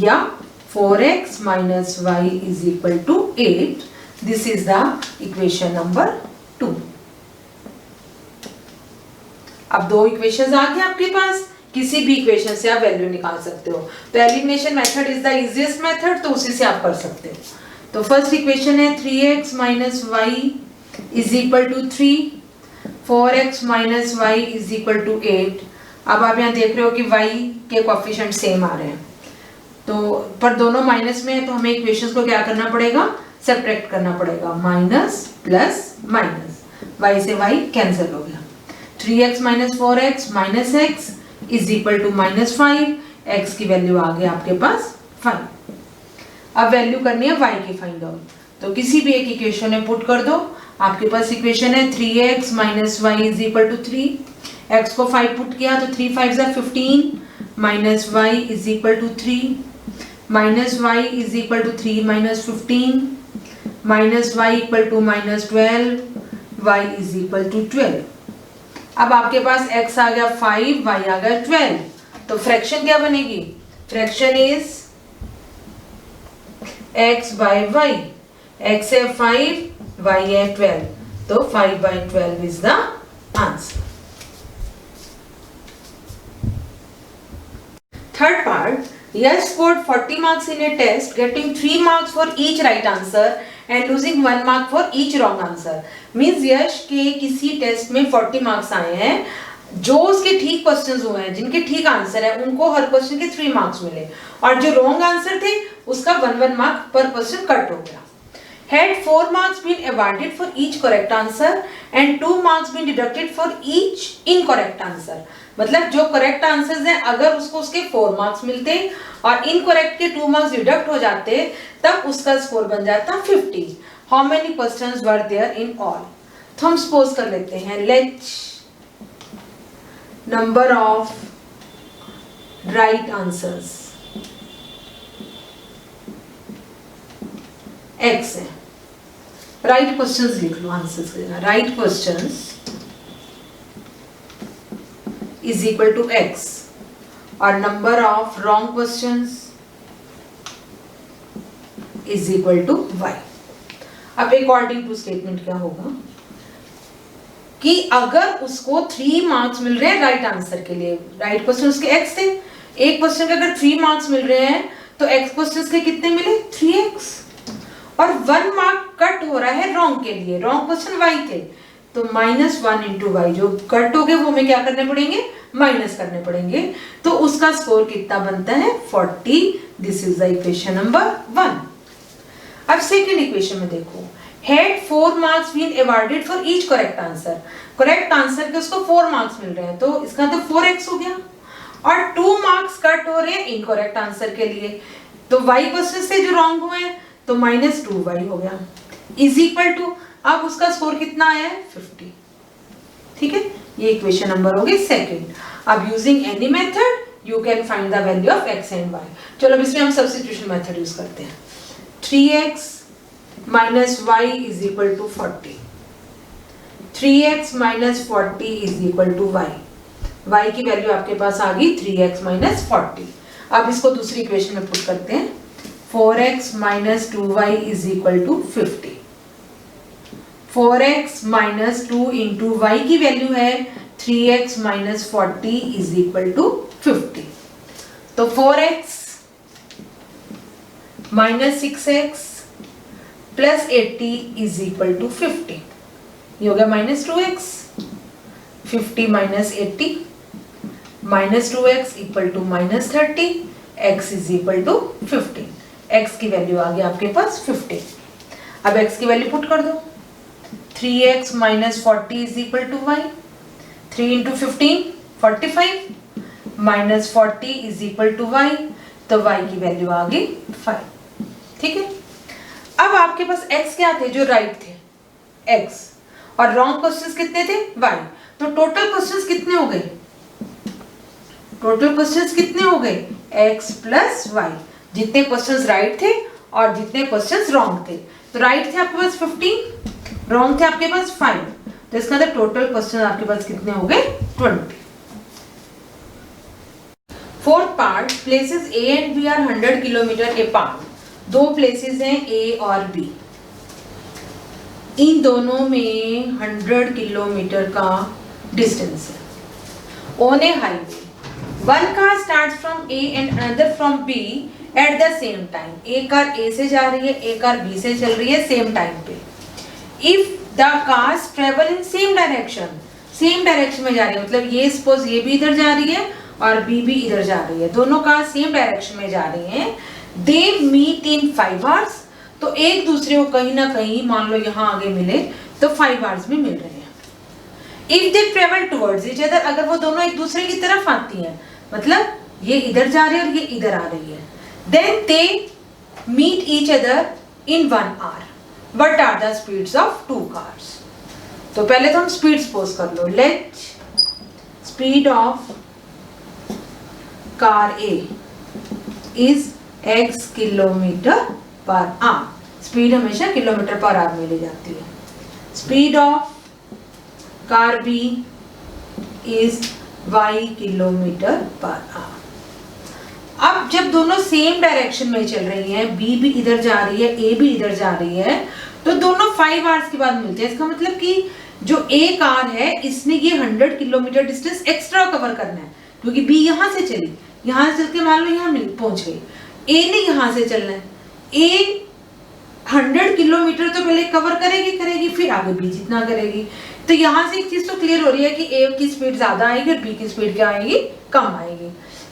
या 4x minus y is equal to 8. This is the equation number 2. अब दो इक्वेशंस आ गए आपके पास, किसी भी इक्वेशन से आप वैल्यू निकाल सकते हो। तो elimination method is the easiest method, तो उसी से आप कर सकते हो। तो फर्स्ट इक्वेशन है 3x minus y is equal to 3, 4x minus y is equal to 8। अब आप यहाँ देख रहे हो कि y के कोएफिशिएंट सेम आ रहे हैं, तो पर दोनों माइनस में है, तो हमें इक्वेशंस को क्या करना पड़ेगा, सब्ट्रैक्ट करना पड़ेगा। माइनस प्लस माइनस, y से y कैंसिल हो गया। 3x minus 4x minus x is equal to minus 5, x की वैल्यू आ गई आपके पास 5। अब वैल्यू करनी है y की फाइंड आउट, तो किसी भी एक इक्वेशन में पुट कर दो। आपके पास इक्वेशन है 3x minus y is equal to 3, x को 5 पुट किया तो 3 5 are 15, minus y is equal to 3, minus y is equal to 3 minus 15, minus y equal to minus 12, y is equal to 12। अब आपके पास x आ गया 5, y आ गया 12, तो fraction क्या बनेगी, fraction is x by y, x है 5, y है 12, तो 5/12 is the answer। Third part, Yash scored 40 marks in a test, getting 3 marks for each right answer and losing 1 mark for each wrong answer। Means यश के किसी test में 40 marks आए हैं, जो उसके ठीक क्वेश्चंस हुए हैं, जिनके ठीक आंसर है, उनको हर क्वेश्चन के 3 मार्क्स मिले, और जो रॉन्ग आंसर थे उसका 1 मार्क पर क्वेश्चन कट हो गया। Had 4 marks been awarded for each correct answer and 2 marks been deducted for each incorrect answer। मतलब जो करेक्ट आंसर्स हैं, अगर उसको उसके 4 मार्क्स मिलते और इनकरेक्ट के 2 मार्क्स डिडक्ट हो जाते, तब उसका स्कोर बन जाता 50। How many questions were there in all? तो हम सपोज कर लेते हैं, let number of right answers x है। राइट क्वेश्चंस लिख लो, आंसर्स की जगह right questions is equal to x और number of wrong questions is equal to y। अब अकॉर्डिंग टू स्टेटमेंट क्या होगा कि अगर उसको 3 मार्क्स मिल रहे हैं राइट आंसर के लिए, राइट क्वेश्चन उसके x थे, एक क्वेश्चन के अगर 3 मार्क्स मिल रहे हैं तो x क्वेश्चन के कितने मिले, 3x, और 1 मार्क कट हो रहा है रॉन्ग के लिए, रॉन्ग क्वेश्चन y थे, तो -1 इंटू वाई, जो कट हो गए वो हमें क्या करने पड़ेंगे, माइनस करने पड़ेंगे, तो उसका स्कोर कितना बनता है, 40। This is the equation number 1। अब सेकेंड इक्वेशन में देखो, had 4 marks been awarded for each correct answer, correct answer के उसको 4 मार्क्स मिल रहे हैं, तो इसका तो 4x हो गया, और 2 मार्क्स कट हो रहे हैं इनकरेक्ट आंसर के लिए, तो y क्वेश्चन से जो रॉन्ग हुए हैं तो -2y हो गया, इज इक्वल टू, अब उसका स्कोर कितना आया है, 50। ठीक है, ये इक्वेशन नंबर हो गई सेकंड। अब using any method you can find the value of x and y। चलो अब इसमें हम सब्स्टिट्यूशन मेथड यूज करते हैं। 3x minus y is equal to 40, 3x minus 40 is equal to y, y की वैल्यू आपके पास आ गई 3x minus 40। अब इसको दूसरी इक्वेशन में पुट करते हैं, 4x minus 2y is equal to 50, 4x minus 2 into y की वैल्यू है 3x minus 40 is equal to 50, तो 4x minus 6x plus 80 is equal to 50, ये हो गया -2x, 50 minus 80 minus 2x equal to -30, x is equal to 15, x की value आ गई आपके पास 50। अब x की वैल्यू पुट कर दो, 3x minus 40 is equal to y, 3 into 15 45 minus 40 is equal to y, तो y की वैल्यू आ गई 5। ठीक है, अब आपके पास x क्या थे, जो राइट थे x, और रॉन्ग क्वेश्चंस कितने थे, y, तो टोटल क्वेश्चंस कितने हो गए, टोटल क्वेश्चंस कितने हो गए? x plus y. जितने क्वेश्चंस राइट थे और जितने क्वेश्चंस रॉन्ग थे। तो राइट थे आपके पास 15, रॉन्ग थे आपके पास 5। तो इसका मतलब टोटल क्वेश्चन आपके पास कितने हो गए? 20। Fourth part, places A and B are 100 kilometre apart. दो प्लेसेस हैं A और B, इन दोनों में 100 किलोमीटर का डिस्टेंस है। On a highway one car starts from A and another from B at the same time. एक कार A से जा रही है, एक कार B से चल रही है सेम टाइम पे। If the cars travel in same direction, same direction में जा रही है, मतलब ये सपोज ये भी इधर जा रही है और B भी इधर जा रही है, दोनों कार सेम डायरेक्शन में जा रही हैं। दे मीट इन 5 आवर्स, तो एक दूसरे को कहीं ना कहीं मान लो यहाँ आगे मिले तो 5 आवर्स में मिल रहे हैं। If they travel towards each other, अगर वो दोनों एक दूसरे की तरफ आती हैं, मतलब ये इधर जा रही है और ये इधर आ रही है, then they meet each other in 1 hour. What are the speeds of 2 cars? तो पहले तो हम स्पीड सपोज कर लो। Let speed of car A is x kilometre per hour. Speed हमेशा किलोमीटर पर आवर में ली जाती है। Speed of car B is y kilometre per hour. अब जब दोनों सेम डायरेक्शन में चल रही हैं, B भी इधर जा रही है, A भी इधर जा रही है, तो दोनों 5 आवर्स के बाद मिलते हैं। इसका मतलब कि जो A कार है इसने ये 100 किलोमीटर डिस्टेंस एक्स्ट्रा कवर करना है, क्योंकि B यहां से चली, यहां से चल के मान लो यहां पहुंच गई। A ने यहां से चलना है, A 100 किलोमीटर तो पहले कवर करेगी, फिर आगे B जितना करेगी। तो यहाँ से एक चीज तो क्लियर हो रही है कि A की स्पीड ज्यादा आएगी और B की स्पीड क्या आएगी? कम आएगी।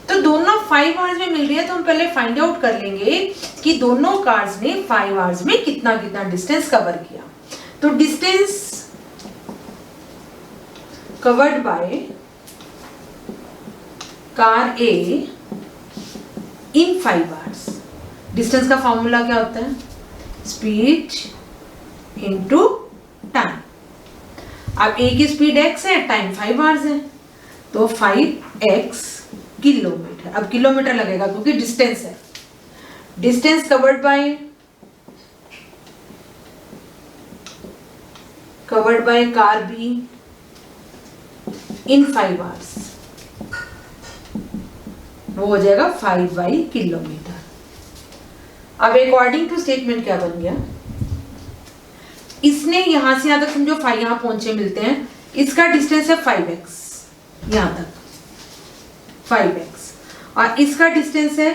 तो दोनों 5 आवर्स में मिल रही है, तो हम पहले फाइंड आउट कर लेंगे कि दोनों कार्स ने 5 आवर्स में कितना कितना डिस्टेंस कवर किया। तो distance covered by car A in 5 hours. Distance का फॉर्मूला क्या होता है? Speed into time. अब A की स्पीड x है, टाइम 5 आवर्स है, तो 5x किलोमीटर। अब किलोमीटर लगेगा क्योंकि डिस्टेंस है। Distance covered by car B in 5 hours, वो हो जाएगा 5y किलोमीटर। अब अकॉर्डिंग टू स्टेटमेंट क्या बन गया? इसने यहां से यहां तक समझो 5 यहां पहुंचे मिलते हैं, इसका डिस्टेंस है 5x, यहां तक 5x, और इसका डिस्टेंस है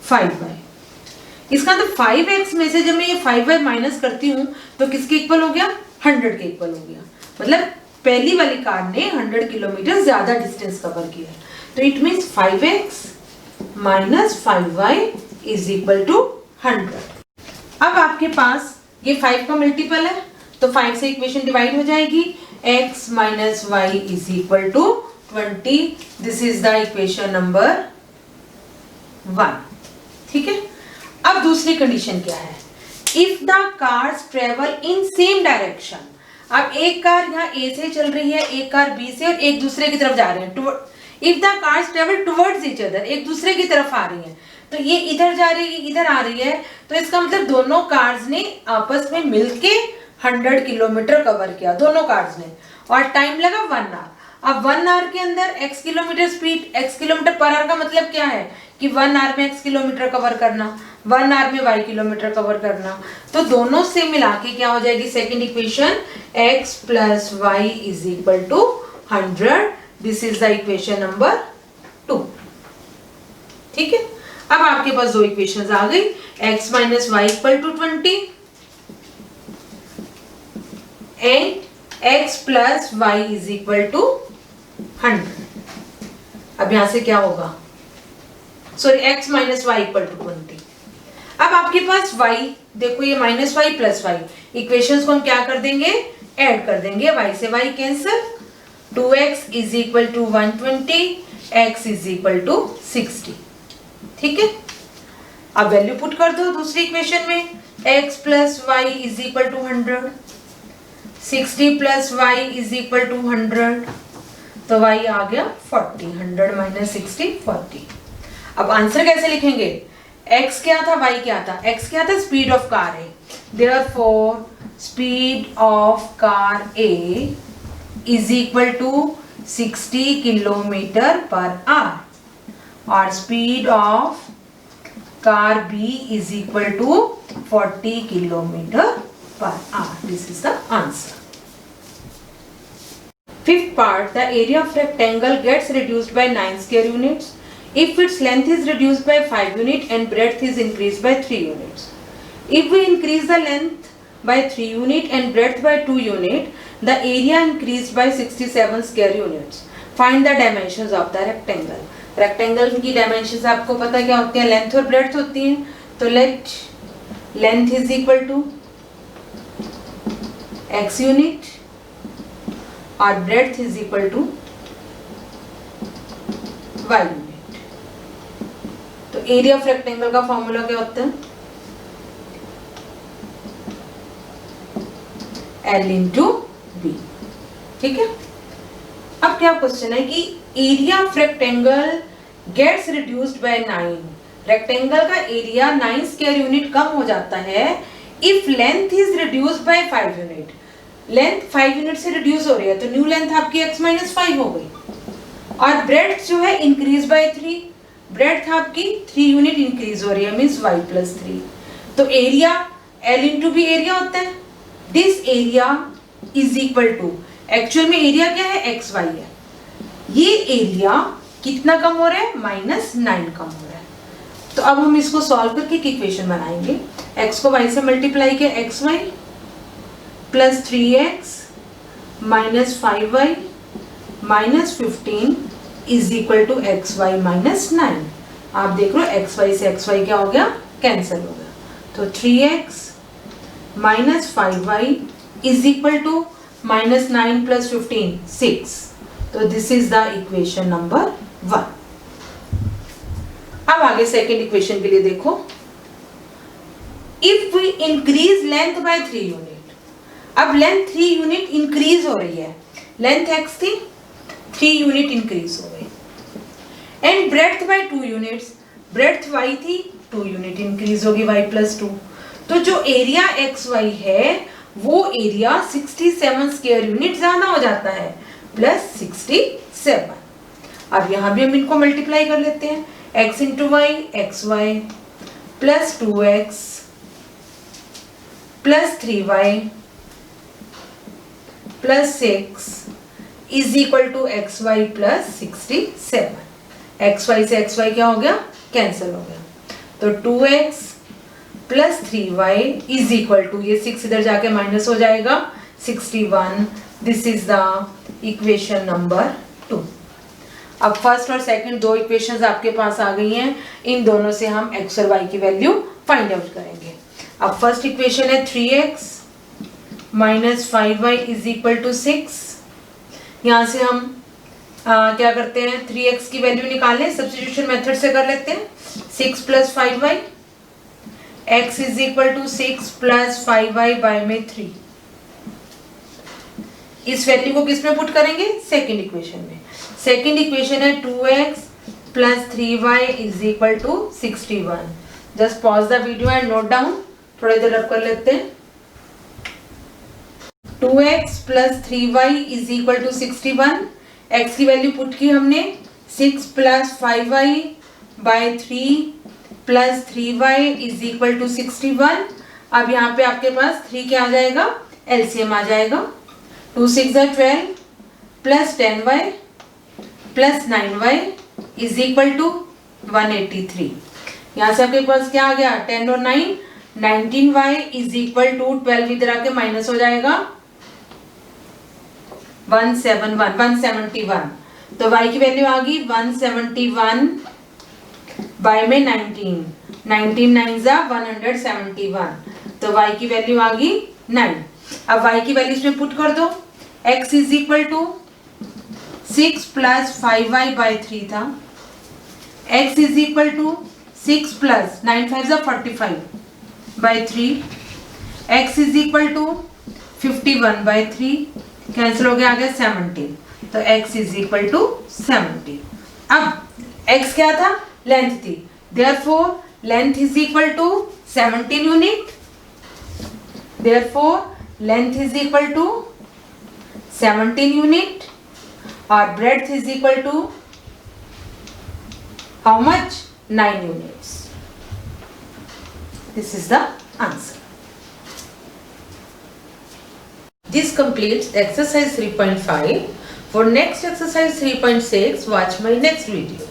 5y। इसका तो 5x में से जब मैं ये 5y माइनस करती हूं तो किसके इक्वल हो गया? 100 के इक्वल हो गया। मतलब पहली वाली कार ने 100 किलोमीटर ज्यादा डिस्टेंस कवर किया है। तो it means 5x minus 5y is equal to 100। अब आपके पास ये 5 का मल्टीपल है, तो 5 से इक्वेशन डिवाइड हो जाएगी। x minus y is equal to 20। This is the equation number 1। ठीक है। अब दूसरी कंडीशन क्या है? If the cars travel in same direction. अब एक कार यहाँ A से चल रही है, एक कार B से, और एक दूसरे की तरफ जा रहे हैं। If the cars travel towards each other, एक दूसरे की तरफ आ रही हैं, तो ये इधर जा रही है, इधर आ रही है, तो इसका मतलब दोनों कार्स ने आपस में मिलके 100 किलोमीटर कवर किया, दोनों कार्स ने, और टाइम लगा 1 आवर। अब 1 आवर के अंदर x kilometre speed, x kilometre per our का मतलब क्या है कि 1 आवर में x किलोमीटर कवर करना, 1 आवर में y किलोमीटर कवर करना। तो दोनों से मिला के क्या हो जाएगी second equation? x plus y is equal to 100। This is the equation number 2। ठीक है। अब आपके पास दो इक्वेशंस आ गई, x minus y equal to 20 and x plus y is equal to 100। अब यहां से क्या होगा? Sorry, x minus y equal to 20। अब आपके पास y, देखो ये minus y plus y, equations को हम क्या कर देंगे? ऐड कर देंगे। y से y cancel, 2x is equal to 120, x is equal to 60। ठीक है। अब वैल्यू पुट कर दो दूसरी इक्वेशन में, x plus y is equal to 100, 60 plus y is equal to 100, तो y आ गया 40, 100 माइनस 60 40। अब आंसर कैसे लिखेंगे, x क्या था y क्या था, x क्या था स्पीड ऑफ कार है, therefore speed of car A is equal to 60 kilometre per hour और speed of car B is equal to 40 kilometer per hour. This is the answer. Fifth part, the area of rectangle gets reduced by 9 square units if its length is reduced by 5 units and breadth is increased by 3 units. If we increase the length by 3 units and breadth by 2 units, the area increased by 67 square units. Find the dimensions of the rectangle. Rectangle की dimensions आपको पता क्या होती है, length और breadth होती है, तो let length is equal to x unit और breadth is equal to y unit. तो एरिया ऑफ रेक्टेंगल का फॉर्मूला क्या होता है, L इंटू बी। ठीक है, अब क्या क्वेश्चन है कि area of rectangle gets reduced by 9, rectangle का एरिया 9 स्क्वायर यूनिट कम हो जाता है if length is reduced by 5 unit. Length 5 unit से रिड्यूस हो रही है तो न्यू लेंथ आपकी x माइनस 5 हो गई, और ब्रेड्थ जो है इंक्रीज बाय 3, ब्रेड्थ आपकी 3 यूनिट इंक्रीज हो रही है, मींस y प्लस 3। तो area L into b area होता है, this area is equal to, actual में एरिया क्या है xy है, ये एरिया कितना कम हो रहा है -9 कम हो रहा है। तो अब हम इसको सॉल्व करके एक इक्वेशन बनाएंगे, x को y से मल्टीप्लाई किया xy plus 3x minus 5y minus 15 is equal to xy minus 9। आप देख रहे हो xy से xy क्या हो गया, कैंसिल हो गया, तो 3x minus 5y is equal to minus 9 plus 15 6। तो this is the equation number 1। अब आगे सेकेंड इक्वेशन के लिए देखो, if we increase length by 3 unit, अब लेंथ 3 यूनिट इंक्रीज हो रही है, लेंथ x थी 3 यूनिट इंक्रीज हो गई, and breadth by 2 units, breadth y थी 2 यूनिट इंक्रीज होगी y प्लस 2। तो जो एरिया xy है वो एरिया 67 स्क्वायर यूनिट ज्यादा हो जाता है, प्लस 67। अब यहां भी हम इनको मल्टीप्लाई कर लेते हैं, x into y x y plus 2x plus 3y plus 6 is equal to x y plus 67। X y से एक्स वाई क्या हो गया, कैंसिल हो गया, तो 2x plus 3y is equal to, ये 6 इधर जाके माइनस हो जाएगा 61। This is the equation number 2। अब फर्स्ट और सेकंड दो इक्वेशंस आपके पास आ गई हैं, इन दोनों से हम x और y की वैल्यू फाइंड आउट करेंगे। अब फर्स्ट इक्वेशन है 3x minus 5y is equal to 6। यहाँ से हम क्या करते हैं, 3x की वैल्यू निकालें, सब्स्टिट्यूशन मेथड से कर लेते हैं, 6 plus 5y, x is equal to 6 plus 5y by में 3। इस वैल्यू को किस में पुट करेंगे, सेकेंड इक्वेशन में। सेकेंड इक्वेशन है 2x plus 3y is equal to 61। Just pause the video and note down, थोड़ा इधर रब कर लेते हैं। 2x plus 3y is equal to 61, x की वैल्यू पुट की हमने, 6 plus 5y by 3 plus 3y is equal to 61। अब यहाँ पे आपके पास 3 क्या आ जाएगा, एलसीएम आ जाएगा, 2 6 12 plus 10y plus 9y is equal to 183। यहाँ से आपके पास क्या आ गया, 10 और 9 19y इज इक्वल टू 12 इधर आके माइनस हो जाएगा 171। तो y की वैल्यू आ गई 171 बाय में 19 9 जा 171, तो y की वैल्यू आ गई 9। अब y की वैल्यू इसमें पुट कर दो, x is equal to 6 plus 5y by 3 था, x is equal to 6 plus 9 5 जा 45 by 3, x is equal to 51 by 3, cancel हो गया, आ गया 17। तो x इज इक्वल टू 70। अब x क्या था, लेंथ थी, therefore length is equal to 17 unit, therefore length is equal to 17 unit और breadth is equal to how much, 9 units. This is the answer. This completes exercise 3.5. For next exercise 3.6, watch my next video.